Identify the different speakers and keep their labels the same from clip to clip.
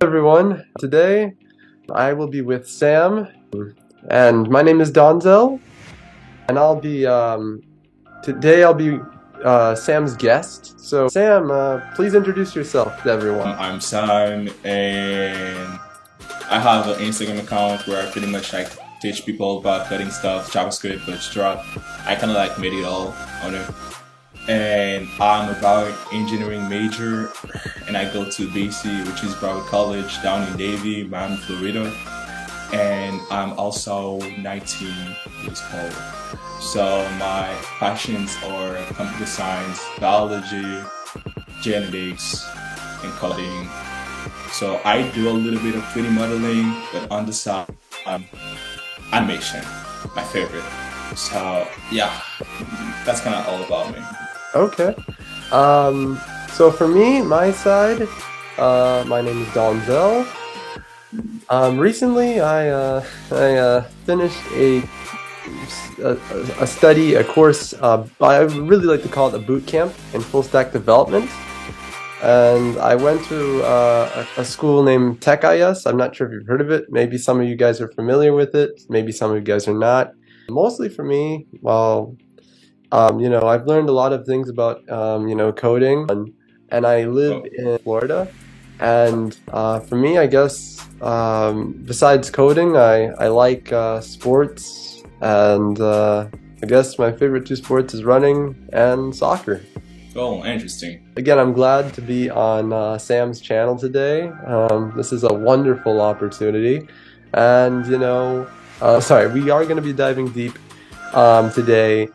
Speaker 1: Everyone, today I will be with Sam, and my name is Donzel, and today I'll be Sam's guest. So Sam, please introduce yourself to everyone.
Speaker 2: I'm Sam, and I have an Instagram account where I pretty much like teach people about coding stuff, JavaScript, Bootstrap. I kind of like made it all on it. And I'm a bioengineering major, and I go to BC, which is Broward College down in Davie, Miami, Florida. And I'm also 19 years old. So my passions are computer science, biology, genetics, and coding. So I do a little bit of 3D modeling, but on the side, animation, my favorite. So yeah, that's kind of all about me.
Speaker 1: Okay. So for me, my side, my name is Donzel. Recently, I finished a course. I really like to call it a boot camp in full stack development. And I went to a school named Tech IS. I'm not sure if you've heard of it. Maybe some of you guys are familiar with it. Maybe some of you guys are not. Mostly for me, well, I've learned a lot of things about, coding, and I live in Florida. And for me, I guess, besides coding, I like sports, and I guess my favorite two sports is running and soccer.
Speaker 2: Oh, interesting.
Speaker 1: Again, I'm glad to be on Sam's channel today. This is a wonderful opportunity, and we are going to be diving deep today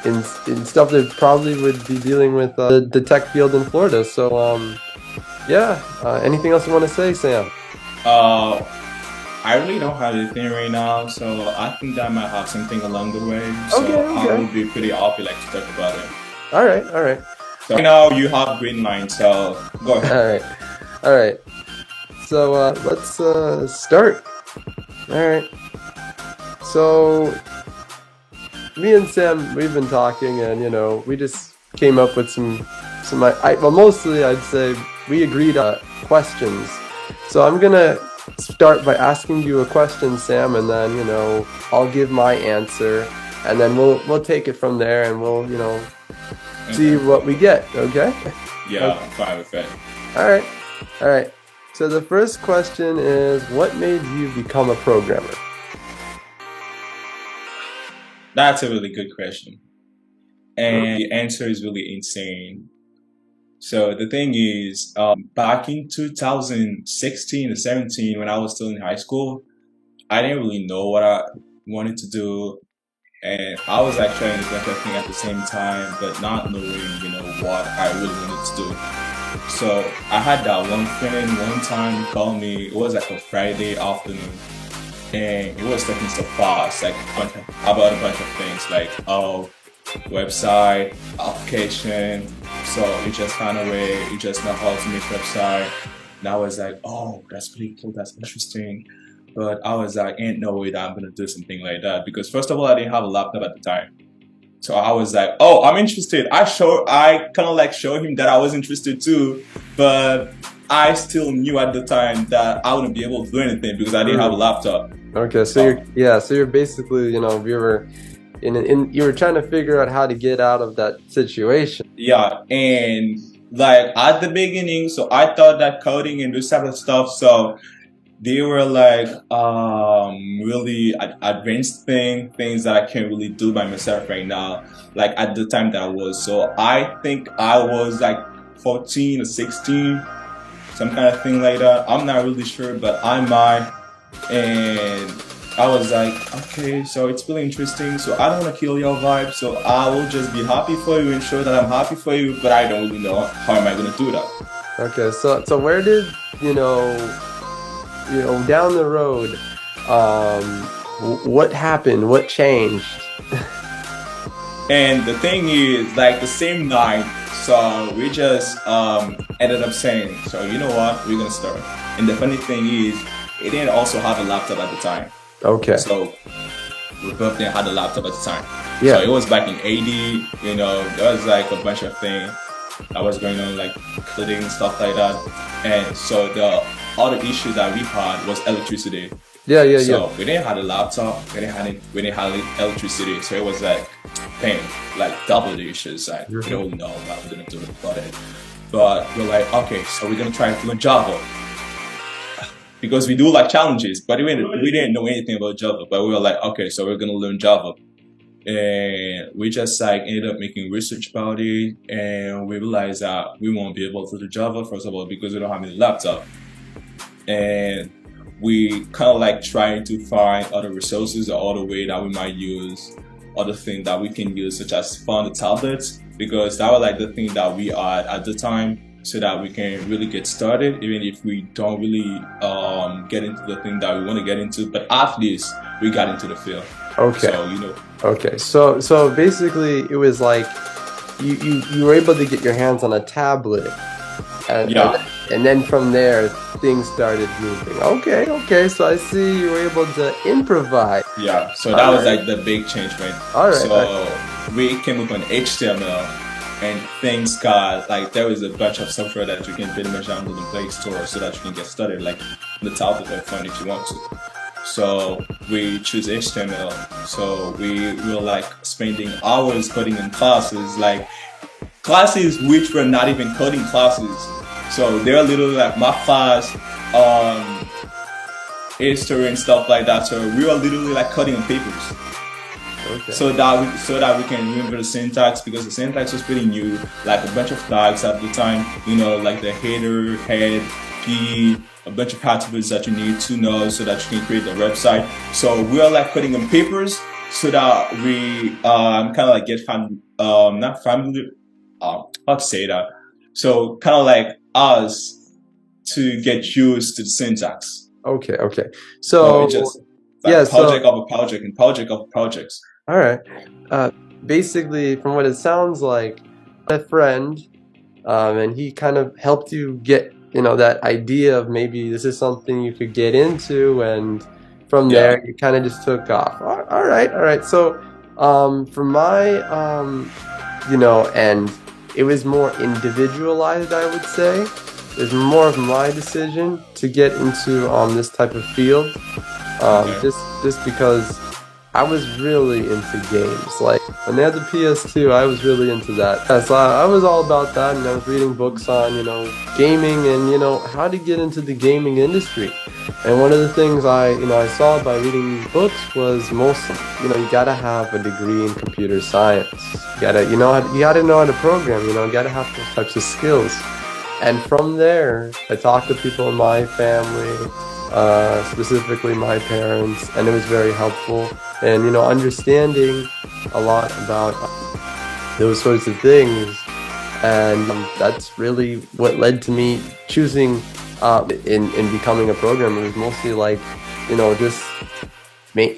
Speaker 1: in stuff that probably would be dealing with the tech field in Florida. So, anything else you want to say, Sam?
Speaker 2: I really don't have anything right now, so I think that I might have something along the way. So
Speaker 1: Okay.
Speaker 2: I would be pretty happy like to talk about it.
Speaker 1: All right.
Speaker 2: So right now you have green line, so go ahead.
Speaker 1: All right. So let's start. All right. So me and Sam, we've been talking, and we just came up with some. Well, mostly I'd say we agreed on questions. So I'm gonna start by asking you a question, Sam, and then I'll give my answer, and then we'll take it from there, and we'll see what we get. Okay?
Speaker 2: Yeah,
Speaker 1: Okay.
Speaker 2: I'm fine with that.
Speaker 1: All right. So the first question is, what made you become a programmer?
Speaker 2: That's a really good question. And the answer is really insane. So the thing is, back in 2016 or 17, when I was still in high school, I didn't really know what I wanted to do. And I was like trying a bunch of things at the same time, but not knowing, what I really wanted to do. So I had that one friend one time call me, it was like a Friday afternoon, and he was talking so fast, like about a bunch of things, like, website, application. So you just found a way, you just know how to make website. And I was like, oh, that's pretty cool, that's interesting. But I was like, ain't no way that I'm gonna do something like that, because first of all, I didn't have a laptop at the time. So I was like, oh, I'm interested. I kind of like showed him that I was interested too, but I still knew at the time that I wouldn't be able to do anything because I didn't have a laptop.
Speaker 1: Okay, so you're basically, you were you were trying to figure out how to get out of that situation.
Speaker 2: Yeah, and like at the beginning, so I thought that coding and this type of stuff, so they were like really advanced things that I can't really do by myself right now, like at the time that I was. So I think I was like 14 or 16, some kind of thing like that. I'm not really sure, but I might. And I was like, okay, so it's really interesting. So I don't want to kill your vibe. So I will just be happy for you and show that I'm happy for you, but I don't really know how am I going to do that.
Speaker 1: Okay, so where did, down the road, what happened? What changed?
Speaker 2: And the thing is, like the same night, so we just ended up saying, so you know what, we're going to start. And the funny thing is, he didn't also have a laptop at the time.
Speaker 1: Okay.
Speaker 2: So we both didn't have a laptop at the time.
Speaker 1: Yeah.
Speaker 2: So it was back in 80, there was like a bunch of things that was going on, like coding and stuff like that. And so the other issue that we had was electricity.
Speaker 1: Yeah, yeah, yeah.
Speaker 2: So we didn't have a laptop, we didn't have electricity, so it was like paying like double the issues. Like we don't know what we're gonna do about it. But we're like, okay, so we're gonna try to learn Java. Because we do like challenges, but we didn't know anything about Java. But we were like, okay, so we're gonna learn Java. And we just like ended up making research about it, and we realized that we won't be able to do Java, first of all, because we don't have any laptop. And we kind of like trying to find other resources or other way that we might use, other things that we can use, such as find the tablets, because that was like the thing that we had at the time, so that we can really get started, even if we don't really get into the thing that we want to get into. But at least we got into the field.
Speaker 1: Okay.
Speaker 2: So, you know.
Speaker 1: Okay. So basically, it was like you were able to get your hands on a tablet, and then from there things started moving. Okay. So I see you were able to improvise.
Speaker 2: Yeah. So that was like the big change, man.
Speaker 1: All right.
Speaker 2: So we came up on HTML. And things got like there was a bunch of software that you can pretty much download in the Play Store so that you can get started, like the tablet or phone if you want to. So we choose HTML. So we were like spending hours coding in classes which were not even coding classes. So they were literally like math class, history and stuff like that. So we were literally like coding on papers.
Speaker 1: Okay.
Speaker 2: So that we can remember the syntax, because the syntax was pretty new, like a bunch of tags at the time, you know, like the header, head, p, a bunch of attributes that you need to know so that you can create the website. So we are like putting on papers so that we kind of like get not familiar, how to say that. So kind of like us to get used to the syntax.
Speaker 1: Okay. So
Speaker 2: just like project of a project and project of projects.
Speaker 1: All right. Basically, from what it sounds like, a friend, and he kind of helped you get, that idea of maybe this is something you could get into, and from there you kind of just took off. All right. So, for my, and it was more individualized, I would say. It was more of my decision to get into this type of field, just because I was really into games. Like when they had the PS2, I was really into that. So I was all about that, and I was reading books on, gaming and how to get into the gaming industry. And one of the things I saw by reading books was you gotta have a degree in computer science. You gotta know how to program. You gotta have those types of skills. And from there, I talked to people in my family, specifically my parents, and it was very helpful. And understanding a lot about those sorts of things, and that's really what led to me choosing in becoming a programmer. It was mostly like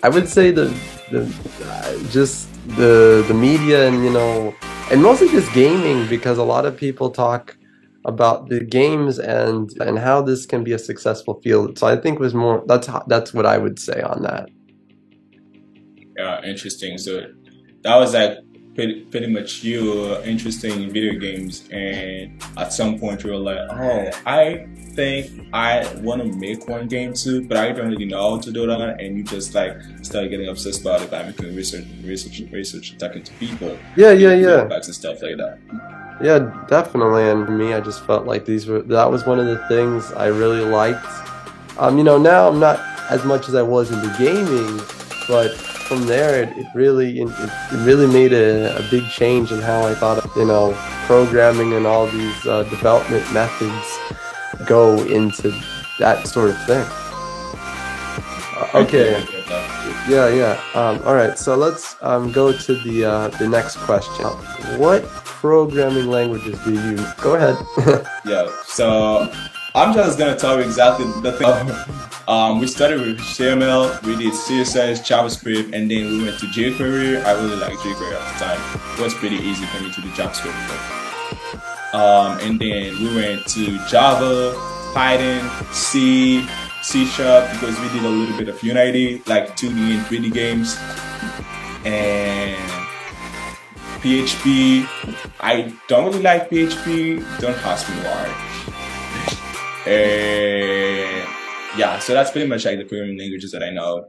Speaker 1: I would say the media and mostly just gaming, because a lot of people talk about the games and how this can be a successful field. So I think it was more that's what I would say on that.
Speaker 2: Yeah, interesting. So that was like pretty much you interested in video games, and at some point you were like, oh, I think I want to make one game too, but I don't really know how to do that, and you just like started getting obsessed about it by making research, talking to people, feedbacks and stuff like that.
Speaker 1: Yeah, definitely. And for me, I just felt like that was one of the things I really liked. Now I'm not as much as I was into gaming, but from there, it really made a big change in how I thought of, programming and all these development methods go into that sort of thing. Okay. Yeah. All right. So let's go to the next question. What programming languages do you use? Go ahead.
Speaker 2: Yeah. So I'm just gonna tell you exactly the thing. We started with HTML, we did CSS, JavaScript, and then we went to jQuery. I really liked jQuery at the time. It was pretty easy for me to do JavaScript. And then we went to Java, Python, C, C#, because we did a little bit of Unity, like 2D and 3D games, and PHP. I don't really like PHP. Don't ask me why. And yeah, so that's pretty much like the programming languages that I know.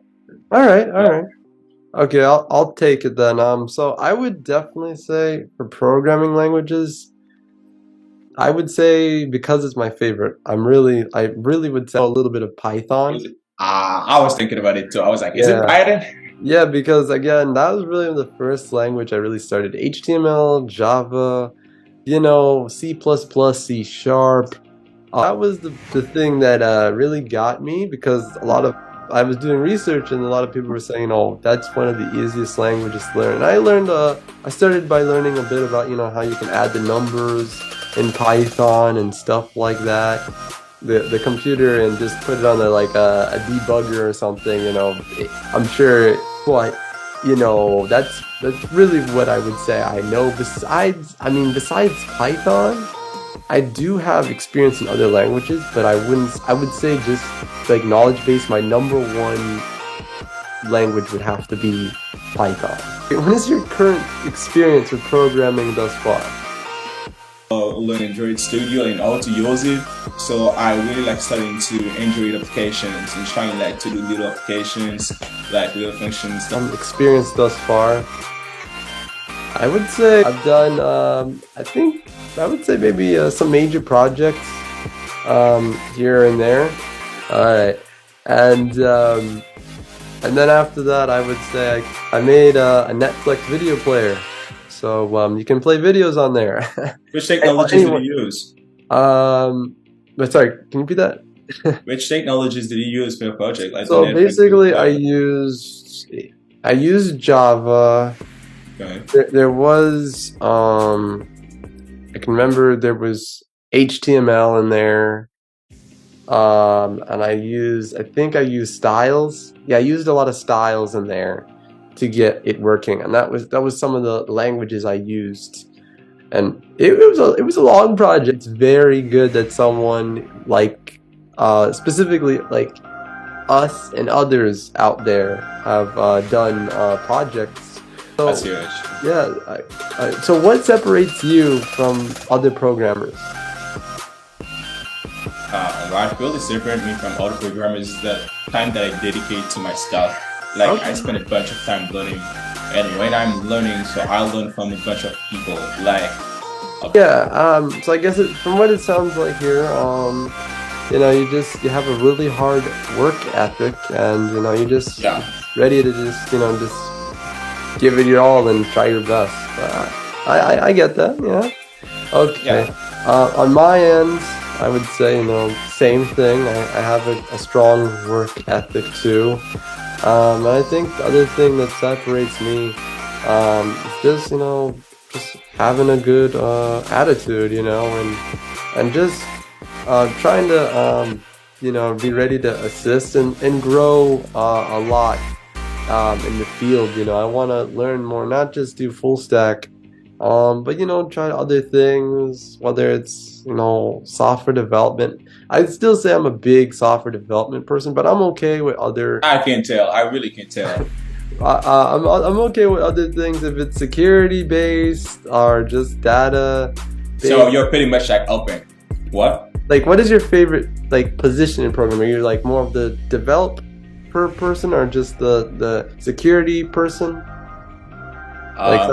Speaker 1: All right, all
Speaker 2: Yeah.
Speaker 1: right. Okay, I'll take it then. So I would definitely say for programming languages, I would say because it's my favorite, I really would say a little bit of Python.
Speaker 2: Is it? I was thinking about it too. I was like, is it
Speaker 1: Yeah.
Speaker 2: Python?
Speaker 1: Yeah, because again, that was really the first language I really started. HTML, Java, C++, C Sharp. That was the thing that really got me because I was doing research and a lot of people were saying, "Oh, that's one of the easiest languages to learn." And I started by learning a bit about how you can add the numbers in Python and stuff like that. The computer and just put it on like a debugger or something. I'm sure. But that's really what I would say I know. Besides Python. I do have experience in other languages, but I would say just like knowledge base, my number one language would have to be Python. What is your current experience with programming thus far?
Speaker 2: Learn Android Studio and how to use it. So I really like studying to Android applications and trying like to do little applications, like little functions.
Speaker 1: Experience thus far. I would say I've done, I would say maybe some major projects here and there. All right. And then after that, I would say I made a Netflix video player. So you can play videos on there.
Speaker 2: Which technologies did you use?
Speaker 1: But sorry, can you repeat that?
Speaker 2: Which technologies did you use for your project? Like
Speaker 1: So basically, I used Java.
Speaker 2: Okay.
Speaker 1: There was I can remember there was HTML in there. And I think I used styles. Yeah, I used a lot of styles in there to get it working, and that was some of the languages I used. And it was a long project. It's very good that someone like specifically like us and others out there have done projects. So,
Speaker 2: That's huge.
Speaker 1: yeah. So what separates you from other programmers?
Speaker 2: What really separates me from other programmers is the time that I dedicate to my stuff. Like
Speaker 1: Okay.
Speaker 2: I spend a bunch of time learning, and when I'm learning, so I learn from a bunch of people. Like
Speaker 1: Yeah, so I guess from what it sounds like here, you have a really hard work ethic, and you're just
Speaker 2: yeah,
Speaker 1: ready to just give it your all and try your best. I get that, yeah. Okay.
Speaker 2: yeah.
Speaker 1: On my end, I would say, same thing. I have a strong work ethic too. And I think the other thing that separates me is just having a good attitude, and just trying to, be ready to assist and grow a lot in the field. I want to learn more, not just do full stack, but try other things, whether it's software development. I'd still say I'm a big software development person, but I'm okay with other.
Speaker 2: I can tell. I really can tell.
Speaker 1: I'm okay with other things if it's security based or just data based.
Speaker 2: So you're pretty much like open. What?
Speaker 1: Like, what is your favorite like position in programming? Are you like more of the developer person or just the security person? Like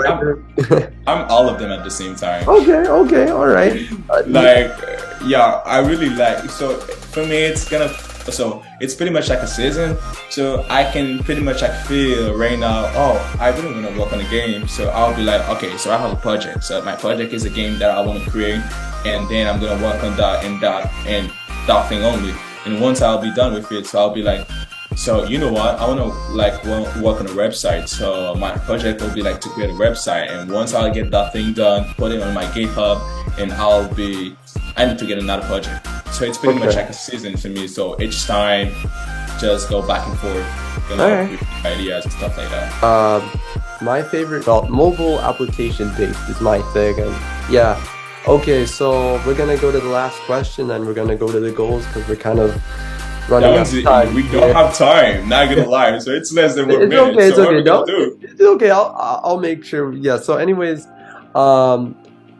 Speaker 2: I'm all of them at the same time.
Speaker 1: Okay, all right.
Speaker 2: Yeah, I really like. So for me, it's pretty much like a season. So I can pretty much like feel right now. Oh, I really want to work on a game. So I'll be like, okay, so I have a project. So my project is a game that I want to create, and then I'm gonna work on that and that thing only. And once I'll be done with it, so I'll be like, so you know what? I want to work on a website. So my project will be like to create a website, and once I get that thing done, put it on my GitHub, and I need to get another project. So it's pretty much like a season for me. So each time, just go back and forth, with ideas and stuff like that.
Speaker 1: My favorite mobile application based is my thing, and yeah. Okay, so we're gonna go to the last question, and we're gonna go to the goals because we're kind of running out of time.
Speaker 2: We don't have time. Not gonna lie. So it's less than 1
Speaker 1: It's
Speaker 2: minute.
Speaker 1: okay. It's
Speaker 2: so
Speaker 1: okay.
Speaker 2: what are we gonna do?
Speaker 1: It's okay. I'll make sure. Yeah. So, anyways,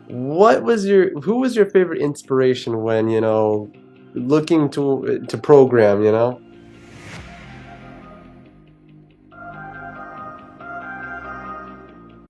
Speaker 1: who was your favorite inspiration when looking to program, you know.